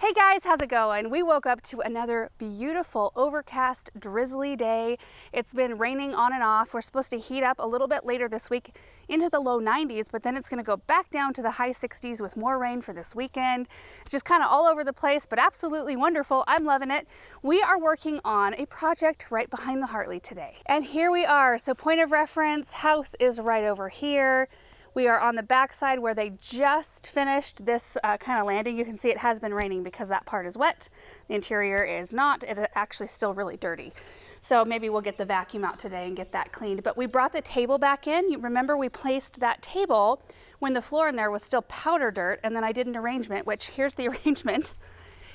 Hey guys, how's it going? We woke up to another beautiful overcast, drizzly day. It's been raining on and off. We're supposed to heat up a little bit later this week into the low 90s, but then it's going to go back down to the high 60s with more rain for this weekend. It's just kind of all over the place, but absolutely wonderful. I'm loving it. We are working on a project right behind the Hartley today. And here we are. So point of reference, house is right over here. We are on the back side where they just finished this kind of landing. You can see it has been raining because that part is wet. The interior is not. It's actually still really dirty. So maybe we'll get the vacuum out today and get that cleaned. But we brought the table back in. You remember we placed that table when the floor in there was still powder dirt, and then I did an arrangement, which here's the arrangement.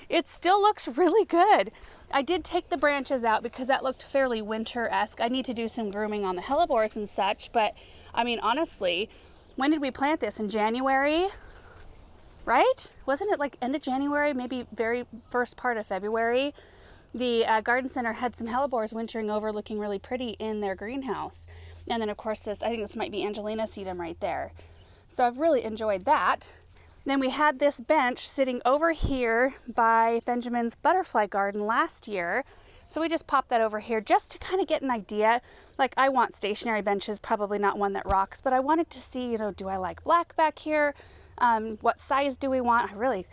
It still looks really good. I did take the branches out because that looked fairly winter-esque. I need to do some grooming on the hellebores and such, but I mean, honestly, when did we plant this? In January, right? Wasn't it like end of January, maybe very first part of February? The garden center had some hellebores wintering over looking really pretty in their greenhouse. And then of course I think this might be Angelina sedum right there. So I've really enjoyed that. Then we had this bench sitting over here by Benjamin's butterfly garden last year. So we just popped that over here just to kind of get an idea. Like, I want stationary benches, probably not one that rocks, but I wanted to see, do I like black back here? What size do we want? I really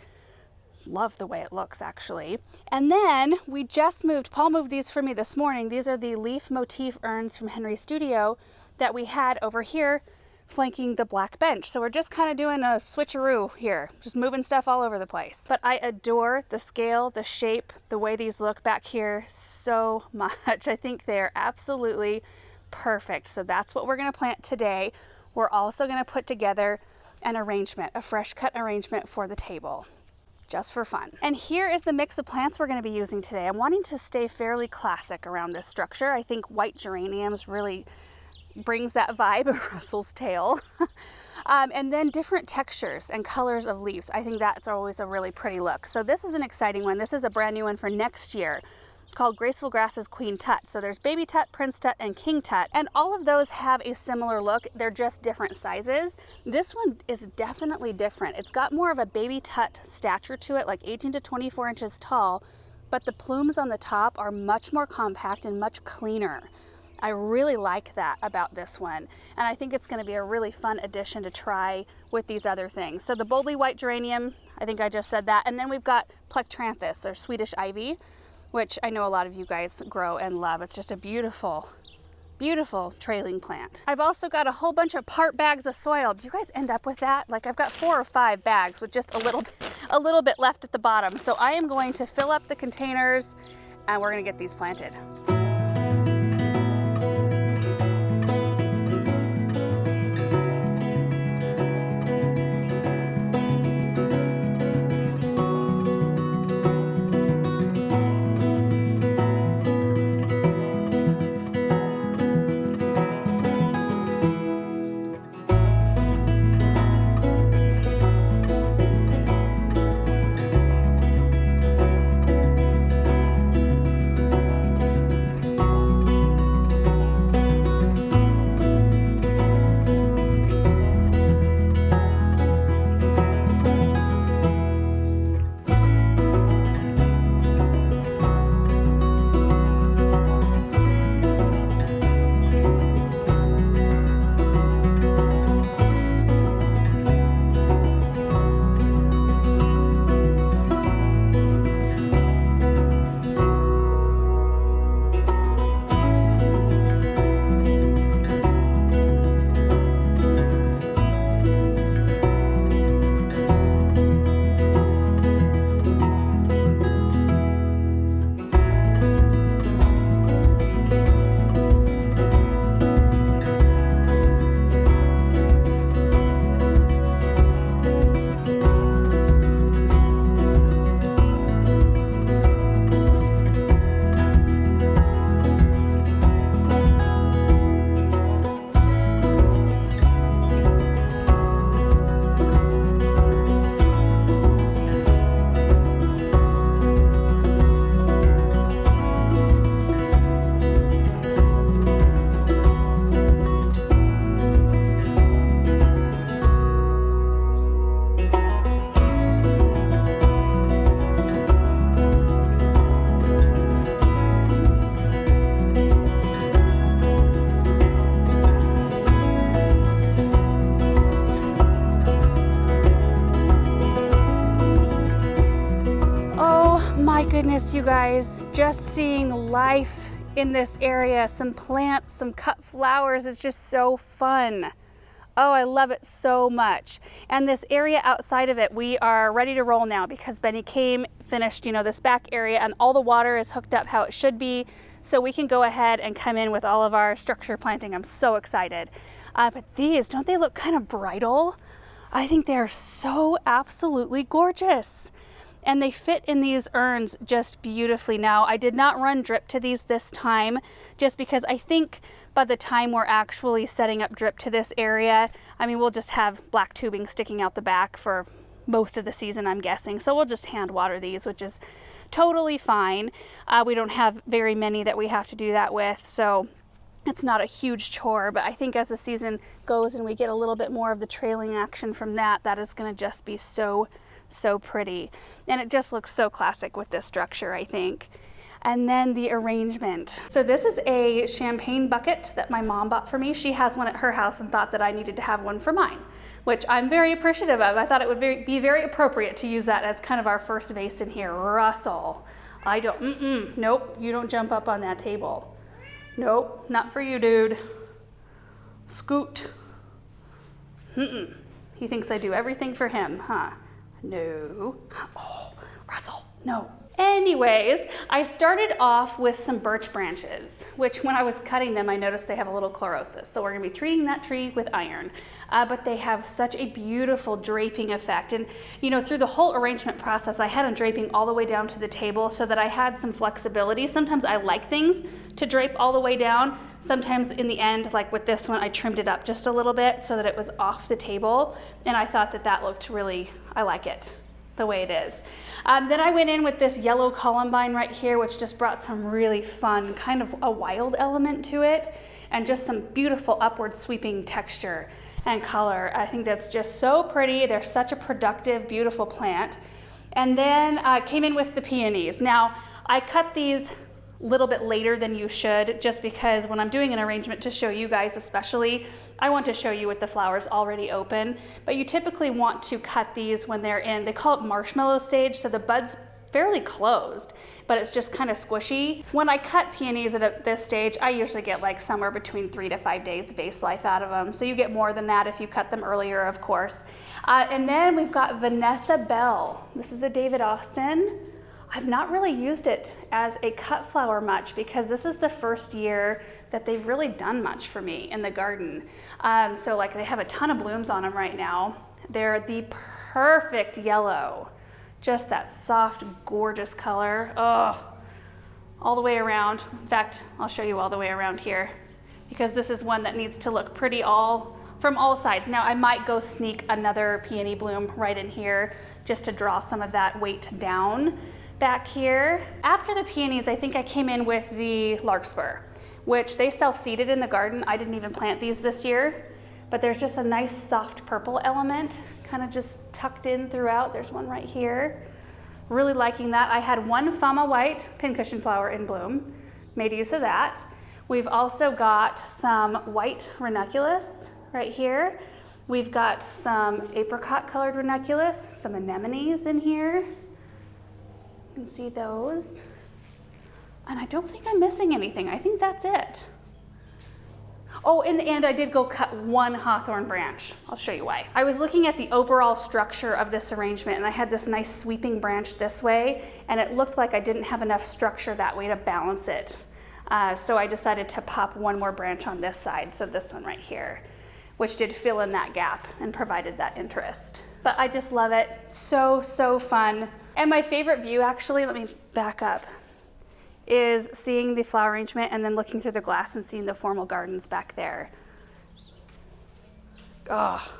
love the way it looks, actually. And then we just moved, Paul moved these for me this morning. These are the leaf motif urns from Henry's studio that we had over here flanking the black bench. So we're just kind of doing a switcheroo here, just moving stuff all over the place. But I adore the scale, the shape, the way these look back here so much. I think they're absolutely perfect. So that's what we're going to plant today. We're also going to put together an arrangement, a fresh cut arrangement for the table, just for fun. And here is the mix of plants we're going to be using today. I'm wanting to stay fairly classic around this structure. I think white geraniums really brings that vibe of Russell's tail. And then different textures and colors of leaves. I think that's always a really pretty look. So this is an exciting one. This is a brand new one for next year called Graceful Grasses Queen Tut. So there's Baby Tut, Prince Tut, and King Tut. And all of those have a similar look. They're just different sizes. This one is definitely different. It's got more of a Baby Tut stature to it, like 18 to 24 inches tall, but the plumes on the top are much more compact and much cleaner. I really like that about this one, and I think it's going to be a really fun addition to try with these other things. So the boldly white geranium, I think I just said that, and then we've got Plectranthus, or Swedish ivy, which I know a lot of you guys grow and love. It's just a beautiful, beautiful trailing plant. I've also got a whole bunch of part bags of soil. Do you guys end up with that? Like, I've got 4 or 5 bags with just a little bit left at the bottom. So I am going to fill up the containers, and we're going to get these planted. my goodness, you guys, just seeing life in this area, some plants, some cut flowers is just so fun. Oh, I love it so much. And this area outside of it, we are ready to roll now because Benny came, finished, you know, this back area, and all the water is hooked up how it should be. So we can go ahead and come in with all of our structure planting. I'm so excited. But these, don't they look kind of bridal? I think they are so absolutely gorgeous. And they fit in these urns just beautifully. Now, I did not run drip to these this time, just because I think by the time we're actually setting up drip to this area, I mean, we'll just have black tubing sticking out the back for most of the season, I'm guessing. So we'll just hand water these, which is totally fine. We don't have very many that we have to do that with, so it's not a huge chore. But I think as the season goes and we get a little bit more of the trailing action from that, that is going to just be so pretty. And it just looks so classic with this structure, I think. And then the arrangement. So this is a champagne bucket that my mom bought for me. She has one at her house and thought that I needed to have one for mine, which I'm very appreciative of. I thought it would be very appropriate to use that as kind of our first vase in here. Russell, I don't, nope, you don't jump up on that table. Nope, not for you, dude. Scoot. He thinks I do everything for him, huh? No. Oh, Russell, no. Anyways, I started off with some birch branches, which when I was cutting them, I noticed they have a little chlorosis. So we're gonna be treating that tree with iron. But they have such a beautiful draping effect. And you know, through the whole arrangement process, I had them draping all the way down to the table so that I had some flexibility. Sometimes I like things to drape all the way down. Sometimes in the end, like with this one, I trimmed it up just a little bit so that it was off the table. And I thought that that looked really, I like it the way it is. Then I went in with this yellow columbine right here, which just brought some really fun, kind of a wild element to it, and just some beautiful upward sweeping texture and color. I think that's just so pretty. They're such a productive, beautiful plant. And then came in with the peonies. Now, I cut these a little bit later than you should, just because when I'm doing an arrangement to show you guys especially, I want to show you with the flowers already open. But you typically want to cut these when they're in, they call it marshmallow stage, so the bud's fairly closed, but it's just kind of squishy. When I cut peonies at this stage, I usually get like somewhere between 3 to 5 days vase life out of them. So you get more than that if you cut them earlier, of course. And then we've got Vanessa Bell. This is a David Austin. I've not really used it as a cut flower much because this is the first year that they've really done much for me in the garden. So like they have a ton of blooms on them right now. They're the perfect yellow, just that soft, gorgeous color. Oh, all the way around. In fact, I'll show you all the way around here because this is one that needs to look pretty from all sides. Now I might go sneak another peony bloom right in here just to draw some of that weight down. Back here, after the peonies, I think I came in with the larkspur, which they self-seeded in the garden. I didn't even plant these this year, but there's just a nice soft purple element kind of just tucked in throughout. There's one right here. Really liking that. I had one Fama white pincushion flower in bloom, made use of that. We've also got some white ranunculus right here. We've got some apricot colored ranunculus, some anemones in here. You can see those. And I don't think I'm missing anything. I think that's it. Oh, in the end, I did go cut one hawthorn branch. I'll show you why. I was looking at the overall structure of this arrangement, and I had this nice sweeping branch this way, and it looked like I didn't have enough structure that way to balance it. So I decided to pop one more branch on this side, so this one right here, which did fill in that gap and provided that interest. But I just love it. So fun. And my favorite view, actually, let me back up, is seeing the flower arrangement and then looking through the glass and seeing the formal gardens back there. Oh,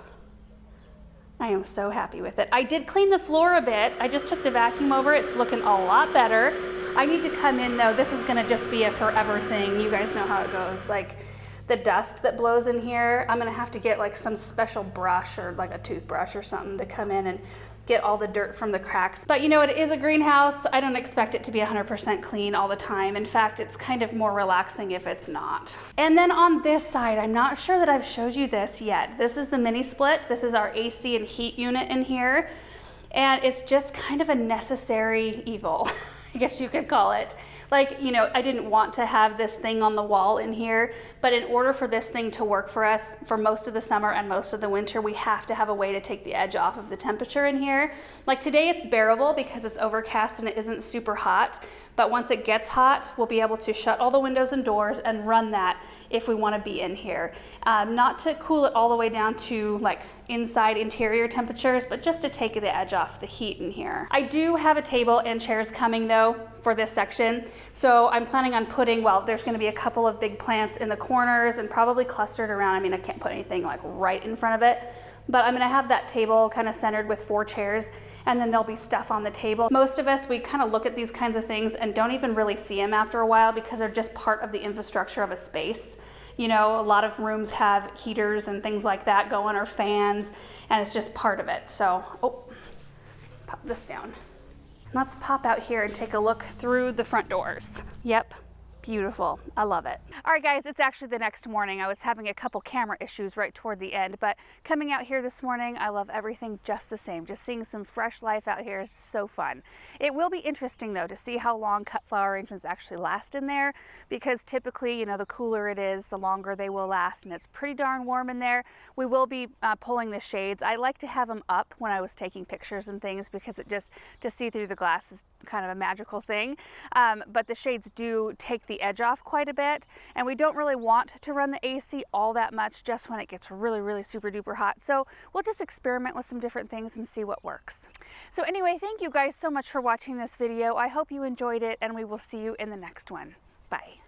I am so happy with it. I did clean the floor a bit. I just took the vacuum over. It's looking a lot better. I need to come in though. This is gonna just be a forever thing. You guys know how it goes. Like the dust that blows in here, I'm gonna have to get like some special brush or like a toothbrush or something to come in and get all the dirt from the cracks. But you know, it is a greenhouse. I don't expect it to be 100% clean all the time. In fact, it's kind of more relaxing if it's not. And then on this side, I'm not sure that I've showed you this yet. This is the mini split. This is our AC and heat unit in here. And it's just kind of a necessary evil. I guess you could call it. Like, you know, I didn't want to have this thing on the wall in here, but in order for this thing to work for us for most of the summer and most of the winter, we have to have a way to take the edge off of the temperature in here. Like today it's bearable because it's overcast and it isn't super hot, but once it gets hot, we'll be able to shut all the windows and doors and run that if we want to be in here. Not to cool it all the way down to like inside interior temperatures, but just to take the edge off the heat in here. I do have a table and chairs coming though for this section. So I'm planning on putting, well, there's going to be a couple of big plants in the corners and probably clustered around. I mean, I can't put anything like right in front of it, but I'm going to have that table kind of centered with 4 chairs, and then there'll be stuff on the table. Most of us, we kind of look at these kinds of things and don't even really see them after a while because they're just part of the infrastructure of a space. You know, a lot of rooms have heaters and things like that going, or fans, and it's just part of it. So, oh, pop this down. Let's pop out here and take a look through the front doors. Yep. Beautiful. I love it. All right, guys, it's actually the next morning. I was having a couple camera issues right toward the end, but coming out here this morning, I love everything just the same. Just seeing some fresh life out here is so fun. It will be interesting, though, to see how long cut flower arrangements actually last in there, because typically, you know, the cooler it is, the longer they will last, and it's pretty darn warm in there. We will be pulling the shades. I like to have them up when I was taking pictures and things because it just, to see through the glass is kind of a magical thing. But the shades do take the edge off quite a bit, and we don't really want to run the AC all that much just when it gets really, really super duper hot. So we'll just experiment with some different things and see what works. So anyway, thank you guys so much for watching this video. I hope you enjoyed it, and we will see you in the next one. Bye.